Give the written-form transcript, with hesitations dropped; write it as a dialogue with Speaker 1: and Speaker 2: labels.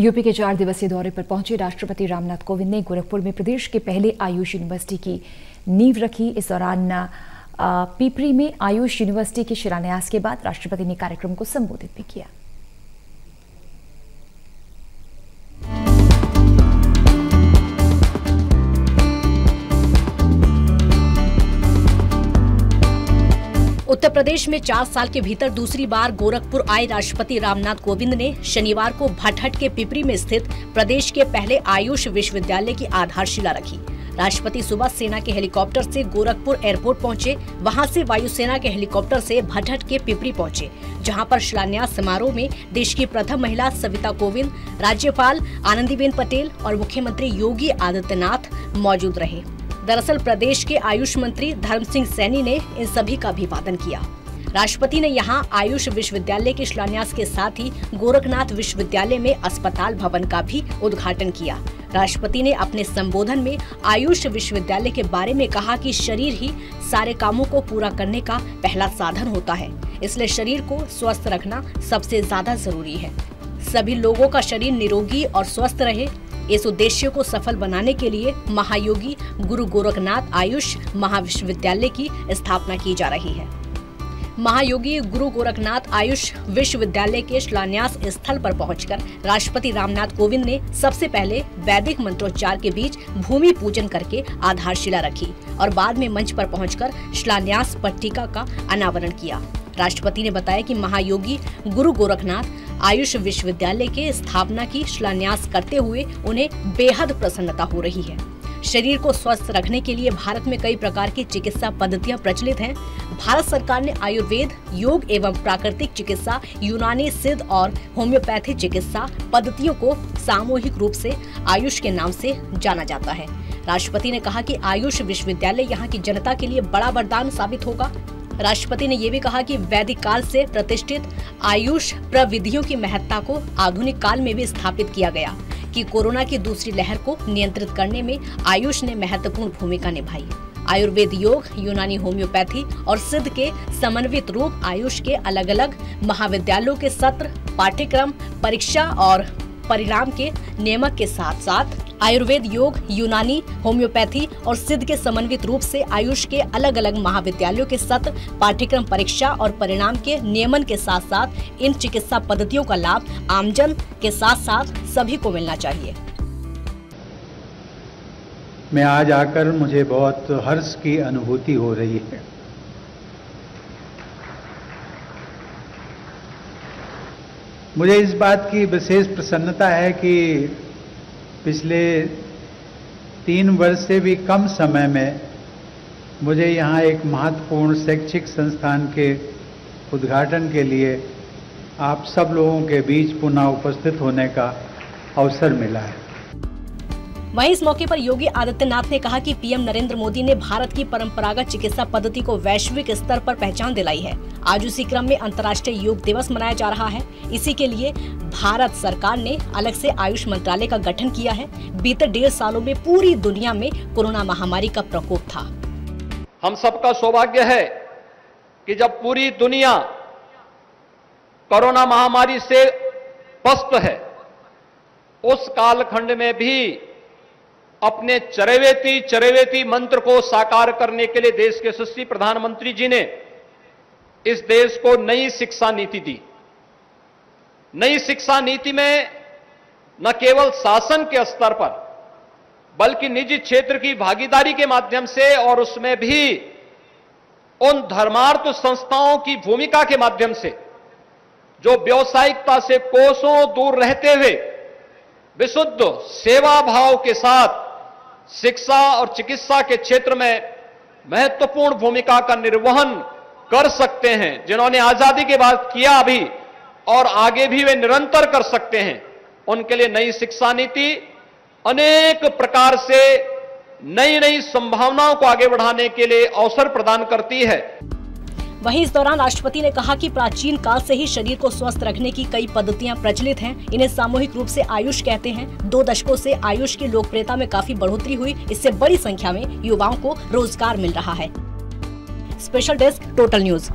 Speaker 1: UP के 4 दिवसीय दौरे पर पहुंचे राष्ट्रपति रामनाथ कोविंद ने गोरखपुर में प्रदेश के पहले आयुष यूनिवर्सिटी की नींव रखी। इस दौरान पिपरी में आयुष यूनिवर्सिटी के शिलान्यास के बाद राष्ट्रपति ने कार्यक्रम को संबोधित भी किया।
Speaker 2: उत्तर प्रदेश में 4 साल के भीतर दूसरी बार गोरखपुर आए राष्ट्रपति रामनाथ कोविंद ने शनिवार को भटहट के पिपरी में स्थित प्रदेश के पहले आयुष विश्वविद्यालय की आधारशिला रखी। राष्ट्रपति सुबह सेना के हेलीकॉप्टर से गोरखपुर एयरपोर्ट पहुंचे, वहां से वायुसेना के हेलीकॉप्टर से भटहट के पिपरी पहुंचे, जहां पर शिलान्यास समारोह में देश की प्रथम महिला सविता कोविंद, राज्यपाल आनंदीबेन पटेल और मुख्यमंत्री योगी आदित्यनाथ मौजूद रहे। दरअसल प्रदेश के आयुष मंत्री धर्म सिंह सैनी ने इन सभी का अभिवादन किया। राष्ट्रपति ने यहां आयुष विश्वविद्यालय के शिलान्यास के साथ ही गोरखनाथ विश्वविद्यालय में अस्पताल भवन का भी उद्घाटन किया। राष्ट्रपति ने अपने संबोधन में आयुष विश्वविद्यालय के बारे में कहा कि शरीर ही सारे कामों को पूरा करने का पहला साधन होता है, इसलिए शरीर को स्वस्थ रखना सबसे ज्यादा जरूरी है। सभी लोगों का शरीर निरोगी और स्वस्थ रहे, इस उद्देश्य को सफल बनाने के लिए महायोगी गुरु गोरखनाथ आयुष महाविश्वविद्यालय की स्थापना की जा रही है। महायोगी गुरु गोरखनाथ आयुष विश्वविद्यालय के शिलान्यास स्थल पर पहुंचकर राष्ट्रपति रामनाथ कोविंद ने सबसे पहले वैदिक मंत्रोच्चार के बीच भूमि पूजन करके आधारशिला रखी और बाद में मंच पर पहुंचकर शिलान्यास पट्टिका का अनावरण किया। राष्ट्रपति ने बताया कि महायोगी गुरु गोरखनाथ आयुष विश्वविद्यालय के स्थापना की शिलान्यास करते हुए उन्हें बेहद प्रसन्नता हो रही है। शरीर को स्वस्थ रखने के लिए भारत में कई प्रकार की चिकित्सा पद्धतियां प्रचलित हैं। भारत सरकार ने आयुर्वेद, योग एवं प्राकृतिक चिकित्सा, यूनानी, सिद्ध और होम्योपैथी चिकित्सा पद्धतियों को सामूहिक रूप से आयुष के नाम से जाना जाता है। राष्ट्रपति ने कहा कि आयुष विश्वविद्यालय यहाँ की जनता के लिए बड़ा वरदान साबित होगा। राष्ट्रपति ने ये भी कहा कि वैदिक काल से प्रतिष्ठित आयुष प्रविधियों की महत्ता को आधुनिक काल में भी स्थापित किया गया कि कोरोना की दूसरी लहर को नियंत्रित करने में आयुष ने महत्वपूर्ण भूमिका निभाई। आयुर्वेद, योग, यूनानी, होम्योपैथी और सिद्ध के समन्वित रूप आयुष के अलग अलग महाविद्यालयों के सत्र, पाठ्यक्रम, परीक्षा और परिणाम के नियामक के साथ साथ आयुर्वेद, योग, यूनानी, होम्योपैथी और सिद्ध के समन्वित रूप से आयुष के अलग अलग महाविद्यालयों के सत्र, पाठ्यक्रम, परीक्षा और परिणाम के नियमन के साथ साथ इन चिकित्सा पद्धतियों का लाभ आमजन के साथ साथ सभी को मिलना चाहिए।
Speaker 3: मैं आज आकर मुझे बहुत हर्ष की अनुभूति हो रही है। मुझे इस बात की विशेष प्रसन्नता है कि पिछले 3 वर्ष से भी कम समय में मुझे यहाँ एक महत्वपूर्ण शैक्षिक संस्थान के उद्घाटन के लिए आप सब लोगों के बीच पुनः उपस्थित होने का अवसर मिला है।
Speaker 2: वहीं इस मौके पर योगी आदित्यनाथ ने कहा कि पीएम नरेंद्र मोदी ने भारत की परंपरागत चिकित्सा पद्धति को वैश्विक स्तर पर पहचान दिलाई है। आज उसी क्रम में अंतर्राष्ट्रीय योग दिवस मनाया जा रहा है। इसी के लिए भारत सरकार ने अलग से आयुष मंत्रालय का गठन किया है। बीते 1.5 सालों में पूरी दुनिया में कोरोना महामारी का प्रकोप था।
Speaker 4: हम सबका सौभाग्य है कि जब पूरी दुनिया कोरोना महामारी से पस्त है, उस कालखंड में भी अपने चरैवेती मंत्र को साकार करने के लिए देश के यशस्वी प्रधानमंत्री जी ने इस देश को नई शिक्षा नीति दी। नई शिक्षा नीति में न केवल शासन के स्तर पर बल्कि निजी क्षेत्र की भागीदारी के माध्यम से और उसमें भी उन धर्मार्थ संस्थाओं की भूमिका के माध्यम से जो व्यावसायिकता से कोसों दूर रहते हुए विशुद्ध सेवा भाव के साथ शिक्षा और चिकित्सा के क्षेत्र में महत्वपूर्ण भूमिका का निर्वहन कर सकते हैं, जिन्होंने आजादी के बाद किया अभी और आगे भी वे निरंतर कर सकते हैं, उनके लिए नई शिक्षा नीति अनेक प्रकार से नई संभावनाओं को आगे बढ़ाने के लिए अवसर प्रदान करती है।
Speaker 2: वहीं इस दौरान राष्ट्रपति ने कहा कि प्राचीन काल से ही शरीर को स्वस्थ रखने की कई पद्धतियां प्रचलित हैं। इन्हें सामूहिक रूप से आयुष कहते हैं। 2 दशकों से आयुष की लोकप्रियता में काफी बढ़ोतरी हुई। इससे बड़ी संख्या में युवाओं को रोजगार मिल रहा है। Special desk, total news.